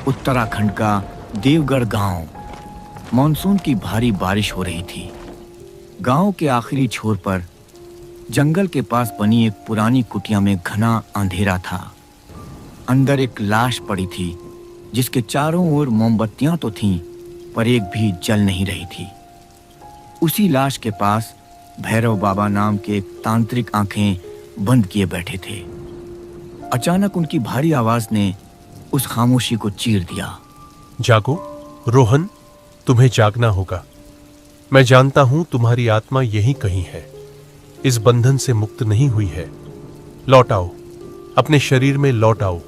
उत्तराखंड का देवगढ़ गांव। मॉनसून की भारी बारिश हो रही थी। गांव के आखिरी छोर पर जंगल के पास बनी एक पुरानी कुटिया में घना अंधेरा था। अंदर एक लाश पड़ी थी जिसके चारों ओर मोमबत्तियां तो थीं पर एक भी जल नहीं रही थी। उसी लाश के पास भैरव बाबा नाम के एक तांत्रिक आंखें बंद किए बैठे थे। अचानक उनकी भारी आवाज ने उस खामोशी को चीर दिया। जागो रोहन, तुम्हें जागना होगा। मैं जानता हूं तुम्हारी आत्मा यहीं कहीं है, इस बंधन से मुक्त नहीं हुई है। लौट आओ, अपने शरीर में लौट आओ।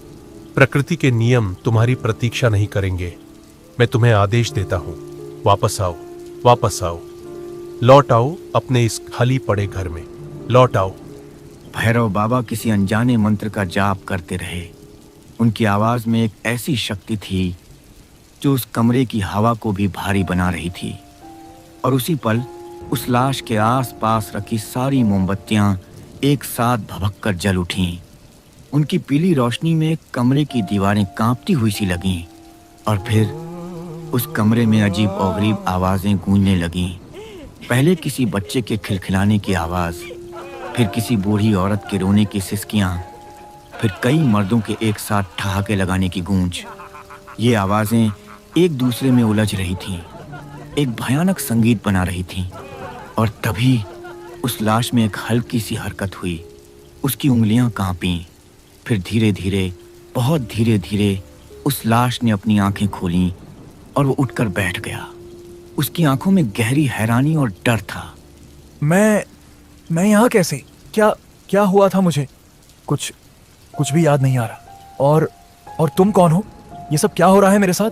प्रकृति के नियम तुम्हारी प्रतीक्षा नहीं करेंगे। मैं तुम्हें आदेश देता हूं, वापस आओ, वापस आओ। लौट आओ अपने इस खाली पड़े घर में, लौट आओ। भैरव बाबा किसी अनजाने मंत्र का जाप करते रहे। उनकी आवाज में एक ऐसी शक्ति थी जो उस कमरे की हवा को भी भारी बना रही थी। और उसी पल उस लाश के आसपास रखी सारी मोमबत्तियां एक साथ भभक कर जल उठीं। उनकी पीली रोशनी में कमरे की दीवारें कांपती हुई सी लगीं और फिर उस कमरे में अजीब और गरीब आवाजें गूंजने लगीं। पहले किसी बच्चे के खिलखिलाने की आवाज, फिर किसी बूढ़ी औरत के रोने की सिसकियां, फिर कई मर्दों के एक साथ ठहाके लगाने की गूंज। ये आवाजें एक दूसरे में उलझ रही थीं, एक भयानक संगीत बना रही थीं। और तभी उस लाश में एक हल्की सी हरकत हुई। उसकी उंगलियां कांपीं। फिर धीरे धीरे, बहुत धीरे धीरे उस लाश ने अपनी आंखें खोलीं और वो उठकर बैठ गया। उसकी आंखों में गहरी हैरानी और डर था। मैं यहाँ कैसे? क्या हुआ था मुझे? कुछ भी याद नहीं आ रहा। और तुम कौन हो? ये सब क्या हो रहा है मेरे साथ?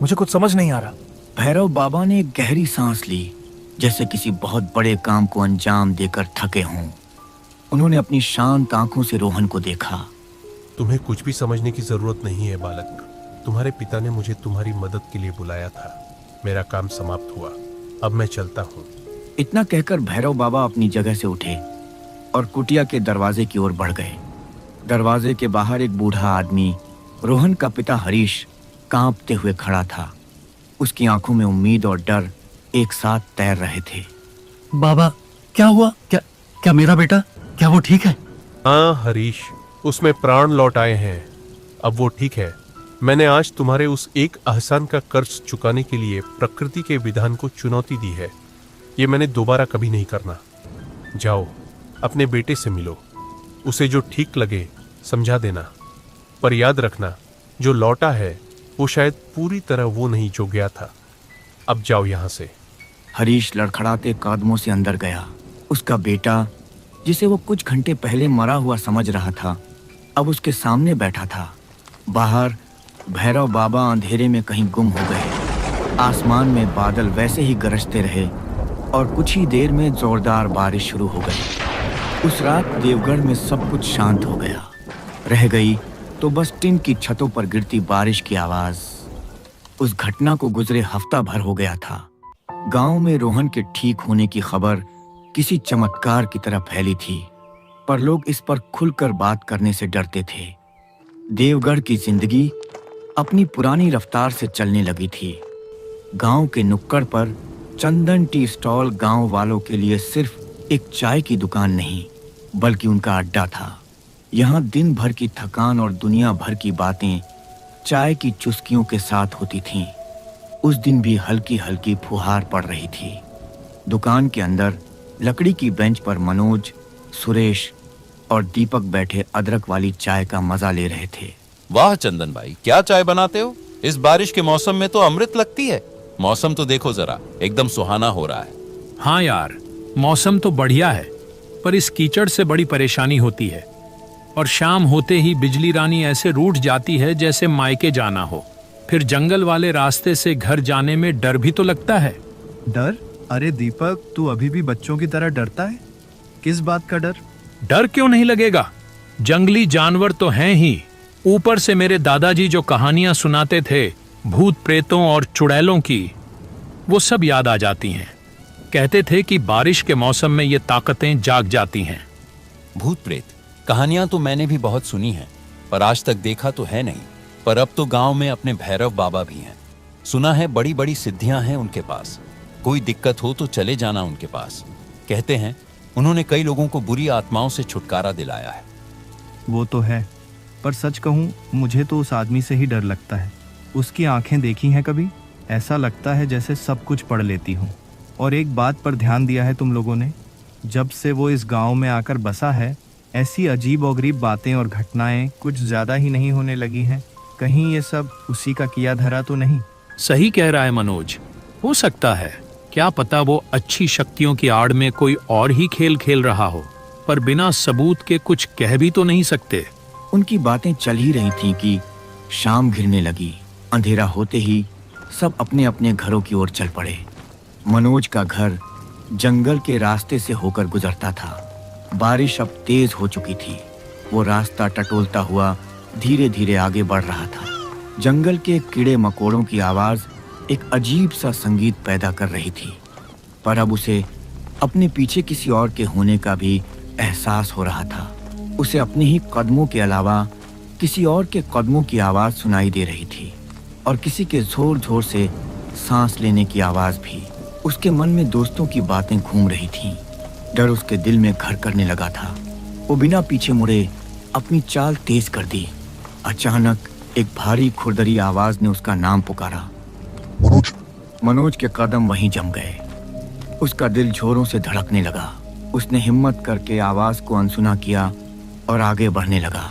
मुझे कुछ समझ नहीं आ रहा। भैरव बाबा ने एक गहरी सांस ली, जैसे किसी बहुत बड़े काम को अंजाम देकर थके हों। उन्होंने अपनी शांत आंखों से रोहन को देखा। तुम्हें कुछ भी समझने की जरूरत नहीं है बालक। तुम्हारे पिता ने मुझे तुम्हारी मदद के लिए बुलाया था। मेरा काम समाप्त हुआ, अब मैं चलता हूँ। इतना कहकर भैरव बाबा अपनी जगह से उठे और कुटिया के दरवाजे की ओर बढ़ गए। दरवाजे के बाहर एक बूढ़ा आदमी, रोहन का पिता हरीश, कांपते हुए खड़ा था। उसकी आंखों में उम्मीद और डर एक साथ तैर रहे थे। बाबा, क्या हुआ? क्या मेरा बेटा, क्या वो ठीक है? हाँ हरीश, उसमें प्राण लौट आए हैं। अब वो ठीक है। मैंने आज तुम्हारे उस एक एहसान का कर्ज चुकाने के लिए प्रकृति के विधान को चुनौती दी है। ये मैंने दोबारा कभी नहीं करना। जाओ, अपने बेटे से मिलो। उसे जो ठीक लगे समझा देना। पर याद रखना, जो लौटा है वो शायद पूरी तरह वो नहीं जो गया था। अब जाओ यहाँ से। हरीश लड़खड़ाते कदमों से अंदर गया। उसका बेटा, जिसे वो कुछ घंटे पहले मरा हुआ समझ रहा था, अब उसके सामने बैठा था। बाहर भैरव बाबा अंधेरे में कहीं गुम हो गए। आसमान में बादल वैसे ही गरजते रहे और कुछ ही देर में जोरदार बारिश शुरू हो गई। उस रात देवगढ़ में सब कुछ शांत हो गया। रह गई तो बस टिन की छतों पर गिरती बारिश की आवाज। उस घटना को गुजरे हफ्ता भर हो गया था। गांव में रोहन के ठीक होने की खबर किसी चमत्कार की तरह फैली थी, पर लोग इस पर खुलकर बात करने से डरते थे। देवगढ़ की जिंदगी अपनी पुरानी रफ्तार से चलने लगी थी। गांव के नुक्कड़ पर चंदन टी स्टॉल गांव वालों के लिए सिर्फ एक चाय की दुकान नहीं, बल्कि उनका अड्डा था। यहाँ दिन भर की थकान और दुनिया भर की बातें चाय की चुस्कियों के साथ होती थीं। उस दिन भी हल्की हल्की फुहार पड़ रही थी। दुकान के अंदर लकड़ी की बेंच पर मनोज, सुरेश और दीपक बैठे अदरक वाली चाय का मजा ले रहे थे। वाह चंदन भाई, क्या चाय बनाते हो? इस बारिश के मौसम में तो अमृत लगती है। मौसम तो देखो जरा, एकदम सुहाना हो रहा है। हाँ यार, मौसम तो बढ़िया है, पर इस कीचड़ से बड़ी परेशानी होती है। और शाम होते ही बिजली रानी ऐसे रूठ जाती है जैसे मायके जाना हो। फिर जंगल वाले रास्ते से घर जाने में डर भी तो लगता है। डर? अरे दीपक, तू अभी भी बच्चों की तरह डरता है? किस बात का डर? डर क्यों नहीं लगेगा? जंगली जानवर तो हैं ही, ऊपर से मेरे दादाजी जो कहानियां सुनाते थे भूत प्रेतों और चुड़ैलों की, वो सब याद आ जाती हैं। कहते थे कि बारिश के मौसम में ये ताकतें जाग जाती हैं। भूत प्रेत कहानियां तो मैंने भी बहुत सुनी हैं, पर आज तक देखा तो है नहीं। पर अब तो गांव में अपने भैरव बाबा भी हैं। सुना है बड़ी बड़ी सिद्धियां हैं उनके पास। कोई दिक्कत हो तो चले जाना उनके पास। कहते हैं उन्होंने कई लोगों को बुरी आत्माओं से छुटकारा दिलाया है। वो तो है, पर सच कहूँ मुझे तो उस आदमी से ही डर लगता है। उसकी आंखें देखी हैं कभी? ऐसा लगता है जैसे सब कुछ पढ़ लेती हूँ। और एक बात पर ध्यान दिया है तुम लोगों ने? जब से वो इस गांव में आकर बसा है, ऐसी अजीब और गरीब बातें और घटनाएं कुछ ज़्यादा ही नहीं होने लगी हैं? कहीं ये सब उसी का किया धरा तो नहीं? सही कह रहा है मनोज। हो सकता है, क्या पता वो अच्छी शक्तियों की आड़ में कोई और ही खेल खेल रहा हो, पर बिना सबूत के कुछ कह भी तो नहीं सकते। उनकी बातें चल ही रही थीं कि शाम घिरने लगी। अंधेरा होते ही सब अपने अपने घरों की ओर चल पड़े। मनोज का घर जंगल के रास्ते से होकर गुजरता था। बारिश अब तेज हो चुकी थी। वो रास्ता टटोलता हुआ धीरे धीरे आगे बढ़ रहा था। जंगल के कीड़े मकोड़ों की आवाज एक अजीब सा संगीत पैदा कर रही थी, पर अब उसे अपने पीछे किसी और के होने का भी एहसास हो रहा था। उसे अपने ही कदमों के अलावा किसी और के कदमों की आवाज सुनाई दे रही थी, और किसी के जोर जोर से सांस लेने की आवाज भी। उसके मन में दोस्तों की बातें घूम रही थीं। डर उसके दिल में घर करने लगा था। वो बिना पीछे मुड़े अपनी चाल तेज कर दी। अचानक एक भारी खुरदरी आवाज ने उसका नाम पुकारा। मनोज के कदम वहीं जम गए। उसका दिल जोरों से धड़कने लगा। उसने हिम्मत करके आवाज को अनसुना किया और आगे बढ़ने लगा।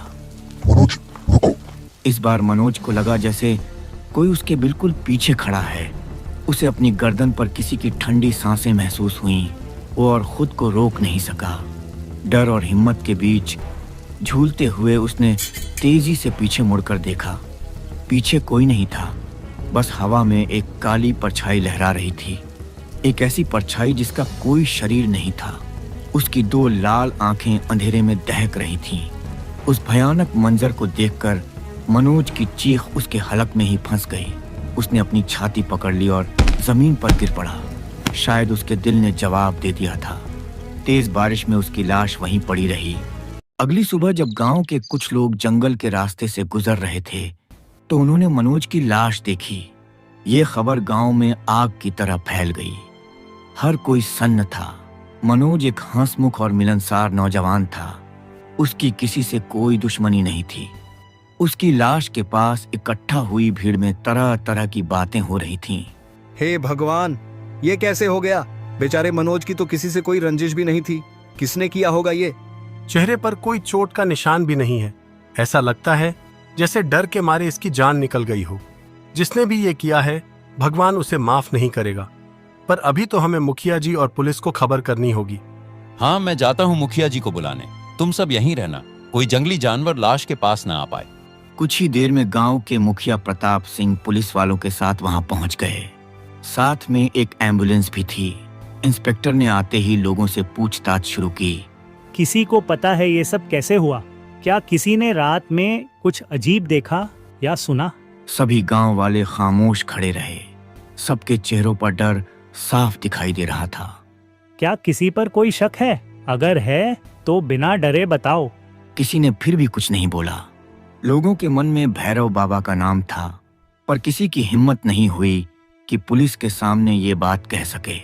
इस बार मनोज को लगा जैसे कोई उसके बिल्कुल पीछे खड़ा है। उसे अपनी गर्दन पर किसी की ठंडी सांसें महसूस हुईं। वो और खुद को रोक नहीं सका। डर और हिम्मत के बीच झूलते हुए उसने तेजी से पीछे मुड़कर देखा। पीछे कोई नहीं था, बस हवा में एक काली परछाई लहरा रही थी। एक ऐसी परछाई जिसका कोई शरीर नहीं था। उसकी दो लाल आंखें अंधेरे में दहक रही थीं। उस भयानक मंजर को देखकर मनोज की चीख उसके हलक में ही फंस गई। उसने अपनी छाती पकड़ ली और जमीन पर गिर पड़ा। शायद उसके दिल ने जवाब दे दिया था। तेज बारिश में उसकी लाश वहीं पड़ी रही। अगली सुबह जब गांव के कुछ लोग जंगल के रास्ते से गुजर रहे थे, तो उन्होंने मनोज की लाश देखी। ये खबर गांव में आग की तरह फैल गई। हर कोई सन्न था। मनोज एक हंसमुख और मिलनसार नौजवान था। उसकी किसी से कोई दुश्मनी नहीं थी। उसकी लाश के पास इकट्ठा हुई भीड़ में तरह तरह की बातें हो रही थीं। हे भगवान, ये कैसे हो गया? बेचारे मनोज की तो किसी से कोई रंजिश भी नहीं थी। किसने किया होगा ये? चेहरे पर कोई चोट का निशान भी नहीं है। ऐसा लगता है जैसे डर के मारे इसकी जान निकल गई हो। जिसने भी ये किया है, भगवान उसे माफ नहीं करेगा। पर अभी तो हमें मुखिया जी और पुलिस को खबर करनी होगी। हाँ, मैं जाता हूँ मुखिया जी को बुलाने। तुम सब यहीं रहना, कोई जंगली जानवर लाश के पास ना आ पाए। कुछ ही देर में गांव के मुखिया प्रताप सिंह पुलिस वालों के साथ वहां पहुंच गए। साथ में एक एम्बुलेंस भी थी। इंस्पेक्टर ने आते ही लोगों से पूछताछ शुरू की। किसी को पता है ये सब कैसे हुआ? क्या किसी ने रात में कुछ अजीब देखा या सुना? सभी गांव वाले खामोश खड़े रहे। सबके चेहरों पर डर साफ दिखाई दे रहा था। क्या किसी पर कोई शक है? अगर है तो बिना डरे बताओ। किसी ने फिर भी कुछ नहीं बोला। लोगों के मन में भैरव बाबा का नाम था, पर किसी की हिम्मत नहीं हुई कि पुलिस के सामने ये बात कह सके।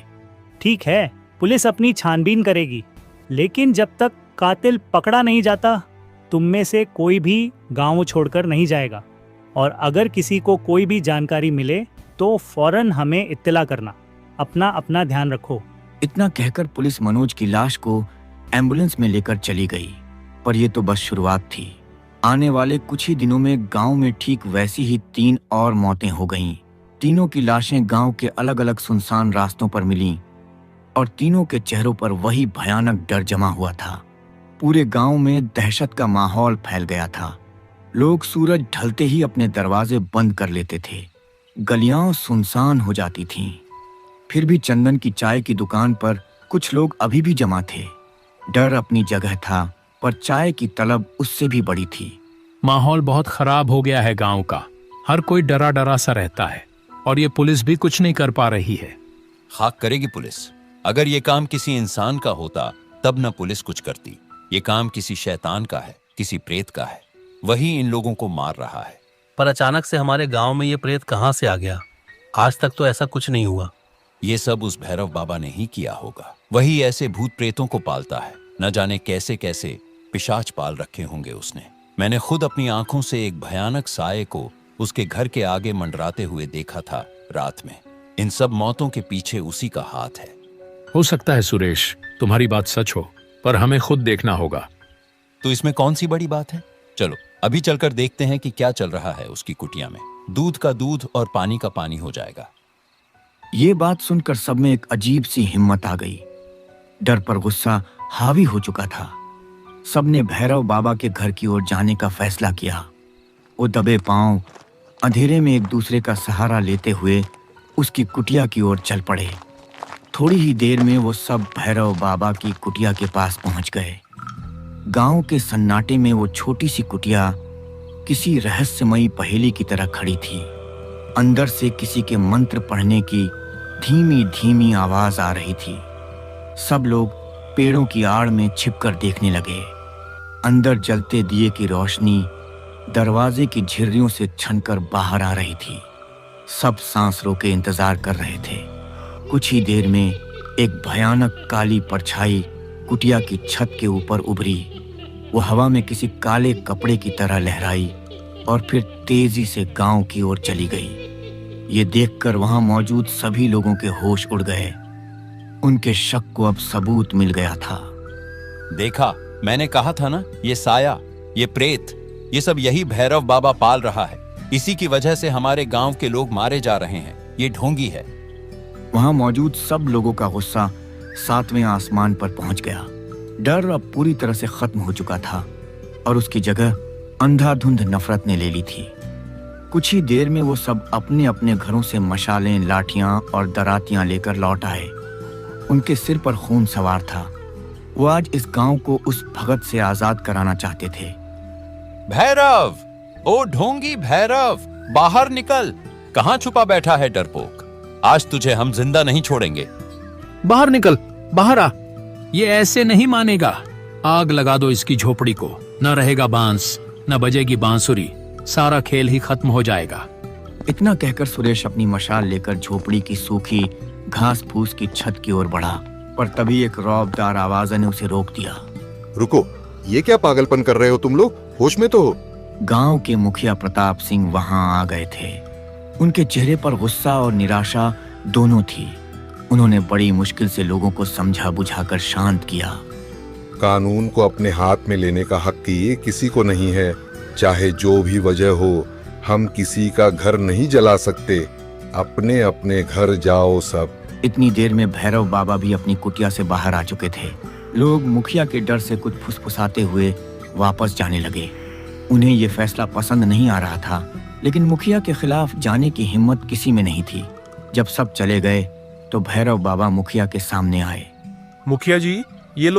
ठीक है, पुलिस अपनी छानबीन करेगी, लेकिन जब तक कातिल पकड़ा नहीं जाता, तुम में से कोई भी गांव छोड़कर नहीं जाएगा। और अगर किसी को कोई भी जानकारी मिले तो फौरन हमें इत्तला करना। अपना अपना ध्यान रखो। इतना कहकर पुलिस मनोज की लाश को एम्बुलेंस में लेकर चली गई। पर यह तो बस शुरुआत थी। आने वाले कुछ ही दिनों में गांव में ठीक वैसी ही 3 और मौतें हो गईं। तीनों की लाशें गांव के अलग अलग सुनसान रास्तों पर मिलीं और तीनों के चेहरों पर वही भयानक डर जमा हुआ था। पूरे गांव में दहशत का माहौल फैल गया था। लोग सूरज ढलते ही अपने दरवाजे बंद कर लेते थे। गलियां सुनसान हो जाती थीं। फिर भी चंदन की चाय की दुकान पर कुछ लोग अभी भी जमा थे। डर अपनी जगह था, पर चाय की तलब उससे भी बड़ी थी। माहौल बहुत खराब हो गया है गांव का। हर कोई डरा डरा सा रहता है और ये पुलिस भी कुछ नहीं कर पा रही है। खाक करेगी पुलिस। अगर ये काम किसी इंसान का होता तब न पुलिस कुछ करती। ये काम किसी शैतान का है, किसी प्रेत का है। वही इन लोगों को मार रहा है। पर अचानक से हमारे गांव में ये प्रेत कहाँ से आ गया? आज तक तो ऐसा कुछ नहीं हुआ। ये सब उस भैरव बाबा ने ही किया होगा। वही ऐसे भूत प्रेतों को पालता है। न जाने कैसे कैसे पिशाच पाल रखे होंगे उसने। मैंने खुद अपनी आंखों से एक भयानक साये को उसके घर के आगे मंडराते हुए देखा था रात में। इन सब मौतों के पीछे उसी का हाथ है। हो सकता है सुरेश, तुम्हारी बात सच हो, पर हमें खुद देखना होगा। तो इसमें कौन सी बड़ी बात है? चलो अभी चलकर देखते हैं कि क्या चल रहा है उसकी कुटिया में। दूध का दूध और पानी का पानी हो जाएगा। ये बात सुनकर सब में एक अजीब सी हिम्मत आ गई। डर पर गुस्सा हावी हो चुका था। सबने भैरव बाबा के घर की ओर जाने का फैसला किया। वो दबे पांव अंधेरे में एक दूसरे का सहारा लेते हुए उसकी कुटिया की ओर चल पड़े। थोड़ी ही देर में वो सब भैरव बाबा की कुटिया के पास पहुंच गए। गांव के सन्नाटे में वो छोटी सी कुटिया किसी रहस्यमयी पहेली की तरह खड़ी थी। अंदर से किसी के मंत्र पढ़ने की धीमी धीमी आवाज आ रही थी। सब लोग पेड़ों की आड़ में छिपकर देखने लगे। अंदर जलते दिए की रोशनी दरवाजे की झिर्रियों से छनकर बाहर आ रही थी। सब सांस रोके इंतजार कर रहे थे। कुछ ही देर में एक भयानक काली परछाई कुटिया की छत के ऊपर उभरी। वो हवा में किसी काले कपड़े की तरह लहराई और फिर तेजी से गांव की ओर चली गई। ये देखकर वहां मौजूद सभी लोगों के होश उड़ गए। उनके शक को अब सबूत मिल गया था। देखा, मैंने कहा था ना, ये साया, ये प्रेत, ये सब यही भैरव बाबा पाल रहा है। इसी की वजह से हमारे गांव के लोग मारे जा रहे हैं। ये ढोंगी है। वहां मौजूद सब लोगों का गुस्सा 7वें आसमान पर पहुंच गया। डर अब पूरी तरह से खत्म हो चुका था और उसकी जगह अंधाधुंध नफरत ने ले ली थी। कुछ ही देर में वो सब अपने अपने घरों से मशालें, लाठियां और दरातियां लेकर लौट आए। उनके सिर पर खून सवार था। वो आज इस गांव को उस भगत से आजाद कराना चाहते थे। भैरव, ओ ढोंगी भैरव, बाहर निकल। कहां छुपा बैठा है डरपोक? आज तुझे हम जिंदा नहीं छोड़ेंगे। बाहर निकल, बाहर आ। ये ऐसे नहीं मानेगा। आग लगा दो इसकी झोपड़ी को। न रहेगा बांस, न बजेगी बांसुरी। सारा खेल ही खत्म हो जाएगा। इतना कहकर सुरेश अपनी मशाल लेकर झोपड़ी की सूखी घास फूस की छत की ओर बढ़ा, पर तभी एक रौबदार आवाज ने उसे रोक दिया। रुको, ये क्या पागलपन कर रहे हो तुम लोग? होश में तो हो। गांव के मुखिया प्रताप सिंह वहां आ गए थे। उनके चेहरे पर गुस्सा और निराशा दोनों थी। उन्होंने बड़ी मुश्किल से लोगों को समझा बुझाकर शांत किया। कानून को अपने हाथ में लेने का हक ये किसी को नहीं है। चाहे जो भी वजह हो, हम किसी का घर नहीं जला सकते। अपने अपने घर जाओ सब। इतनी देर में भैरव बाबा भी अपनी कुटिया से बाहर आ चुके थे। लोग मुखिया के डर से कुछ फुसफुसाते हुए वापस जाने लगे। उन्हें यह फैसला पसंद नहीं आ रहा था, लेकिन मुखिया के खिलाफ जाने की हिम्मत किसी में नहीं थी। जब सब चले गए तो भैरव बाबा मुखिया के सामने आए। मुखिया जी, ये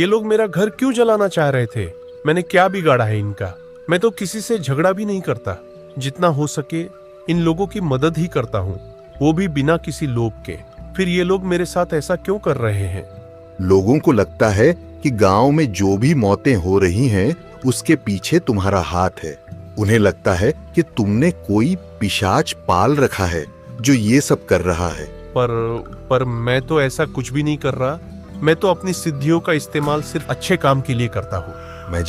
लोग मेरा घर क्यों जलाना चाह रहे थे? मैंने क्या बिगाड़ा है इनका? मैं तो किसी से झगड़ा भी नहीं करता। जितना हो सके इन लोगों की मदद ही करता हूँ, वो भी बिना किसी लोभ के। फिर ये लोग मेरे साथ ऐसा क्यों कर रहे हैं? लोगों को लगता है कि गांव में जो भी मौतें हो रही हैं, उसके पीछे तुम्हारा हाथ है। उन्हें लगता है कि तुमने कोई पिशाच पाल रखा है जो ये सब कर रहा है। पर मैं तो ऐसा कुछ भी नहीं कर रहा। मैं तो अपनी सिद्धियों का इस्तेमाल सिर्फ अच्छे काम के लिए करता हूँ। मैं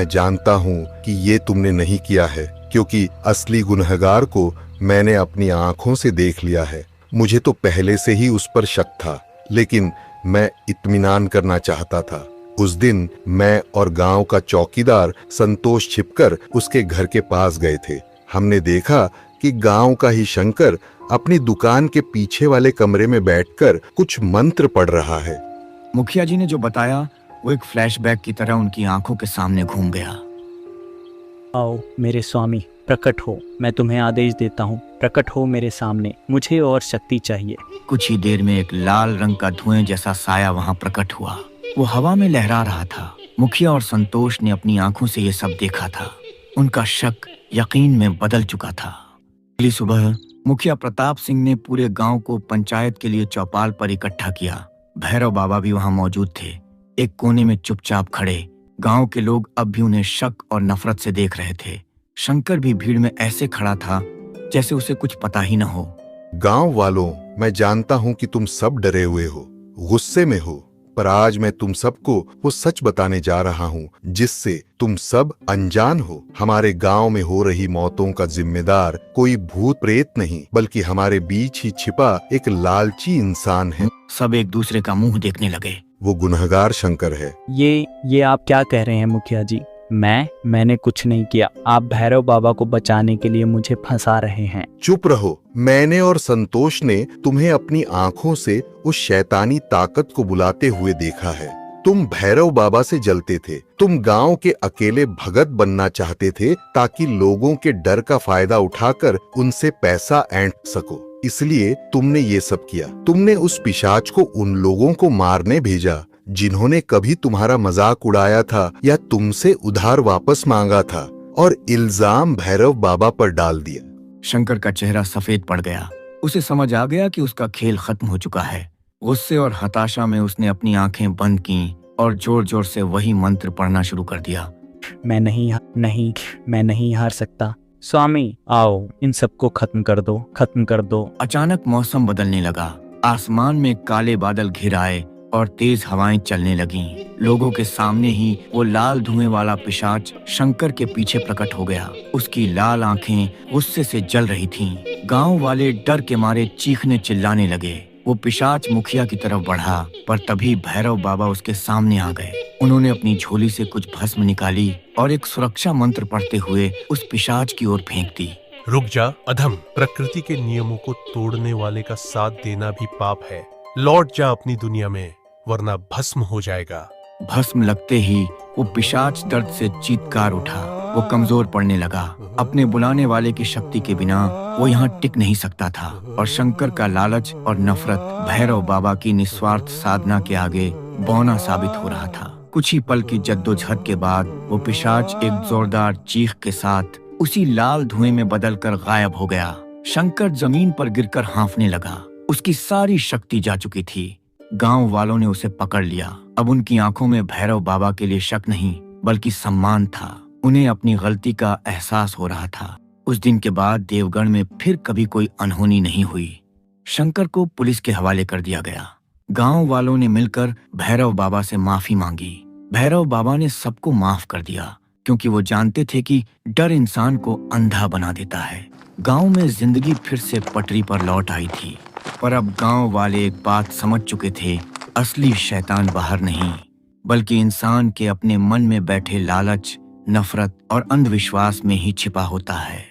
जानता हूँ कि ये तुमने नहीं किया है, क्योंकि असली गुनहगार को मैंने अपनी आंखों से देख लिया है। मुझे तो पहले से ही उस पर शक था, लेकिन मैं इत्मीनान करना चाहता था। उस दिन मैं और गांव का चौकीदार संतोष छिपकर उसके घर के पास गए थे। हमने देखा कि गांव का ही शंकर अपनी दुकान के पीछे वाले कमरे में बैठकर कुछ मंत्र पढ़ रहा है। मुखिया जी ने जो बताया वो एक फ्लैशबैक की तरह उनकी आंखों के सामने घूम गया। आओ मेरे स्वामी, प्रकट हो। मैं तुम्हें आदेश देता हूँ, प्रकट हो मेरे सामने। मुझे और शक्ति चाहिए। कुछ ही देर में एक लाल रंग का धुएं जैसा साया वहां प्रकट हुआ। वो हवा में लहरा रहा था। मुखिया और संतोष ने अपनी आंखों से ये सब देखा था। उनका शक यकीन में बदल चुका था। अगली सुबह मुखिया प्रताप सिंह ने पूरे गांव को पंचायत के लिए चौपाल पर इकट्ठा किया। भैरव बाबा भी वहां मौजूद थे, एक कोने में चुपचाप खड़े। गांव के लोग अब भी उन्हें शक और नफरत से देख रहे थे। शंकर भी भीड़ में ऐसे खड़ा था जैसे उसे कुछ पता ही न हो। गांव वालों, मैं जानता हूं कि तुम सब डरे हुए हो, गुस्से में हो, पर आज मैं तुम सबको वो सच बताने जा रहा हूं जिससे तुम सब अनजान हो। हमारे गांव में हो रही मौतों का जिम्मेदार कोई भूत प्रेत नहीं, बल्कि हमारे बीच ही छिपा एक लालची इंसान है। सब एक दूसरे का मुंह देखने लगे। वो गुनहगार शंकर है। ये आप क्या कह रहे हैं मुखिया जी? मैंने कुछ नहीं किया। आप भैरव बाबा को बचाने के लिए मुझे फंसा रहे हैं। चुप रहो। मैंने और संतोष ने तुम्हें अपनी आंखों से उस शैतानी ताकत को बुलाते हुए देखा है। तुम भैरव बाबा से जलते थे। तुम गांव के अकेले भगत बनना चाहते थे ताकि लोगों के डर का फायदा उठाकर उनसे पैसा ऐंठ सको। इसलिए तुमने ये सब किया। तुमने उस पिशाच को उन लोगों को मारने भेजा जिन्होंने कभी तुम्हारा मजाक उड़ाया था या तुमसे उधार वापस मांगा था, और इल्जाम भैरव बाबा पर डाल दिया। शंकर का चेहरा सफेद पड़ गया। उसे समझ आ गया कि उसका खेल खत्म हो चुका है। गुस्से और हताशा में उसने अपनी आंखें बंद की और जोर जोर से वही मंत्र पढ़ना शुरू कर दिया। मैं नहीं हार सकता। स्वामी आओ, इन सबको खत्म कर दो। अचानक मौसम बदलने लगा। आसमान में काले बादल घिर आए और तेज हवाएं चलने लगीं। लोगों के सामने ही वो लाल धुएं वाला पिशाच शंकर के पीछे प्रकट हो गया। उसकी लाल आंखें गुस्से से जल रही थीं। गांव वाले डर के मारे चीखने चिल्लाने लगे। वो पिशाच मुखिया की तरफ बढ़ा, पर तभी भैरव बाबा उसके सामने आ गए। उन्होंने अपनी झोली से कुछ भस्म निकाली और एक सुरक्षा मंत्र पढ़ते हुए उस पिशाच की ओर फेंक दी। रुक जा अधम, प्रकृति के नियमों को तोड़ने वाले का साथ देना भी पाप है। लौट जा अपनी दुनिया में, वरना भस्म हो जाएगा। भस्म लगते ही वो पिशाच दर्द से चीत्कार उठा। वो कमजोर पड़ने लगा। अपने बुलाने वाले की शक्ति के बिना वो यहाँ टिक नहीं सकता था, और शंकर का लालच और नफरत भैरव बाबा की निस्वार्थ साधना के आगे बौना साबित हो रहा था। कुछ ही पल की जद्दोजहद के बाद वो पिशाच एक जोरदार चीख के साथ उसी लाल धुएं में बदलकर गायब हो गया। शंकर जमीन पर गिरकर हाँफने लगा। उसकी सारी शक्ति जा चुकी थी। गांव वालों ने उसे पकड़ लिया। अब उनकी आंखों में भैरव बाबा के लिए शक नहीं, बल्कि सम्मान था। उन्हें अपनी गलती का एहसास हो रहा था। उस दिन के बाद देवगढ़ में फिर कभी कोई अनहोनी नहीं हुई। शंकर को पुलिस के हवाले कर दिया गया। गांव वालों ने मिलकर भैरव बाबा से माफी मांगी। भैरव बाबा ने सबको माफ कर दिया, क्योंकि वो जानते थे कि डर इंसान को अंधा बना देता है। गांव में जिंदगी फिर से पटरी पर लौट आई थी, पर अब गांव वाले एक बात समझ चुके थे, असली शैतान बाहर नहीं, बल्कि इंसान के अपने मन में बैठे लालच, नफरत और अंधविश्वास में ही छिपा होता है।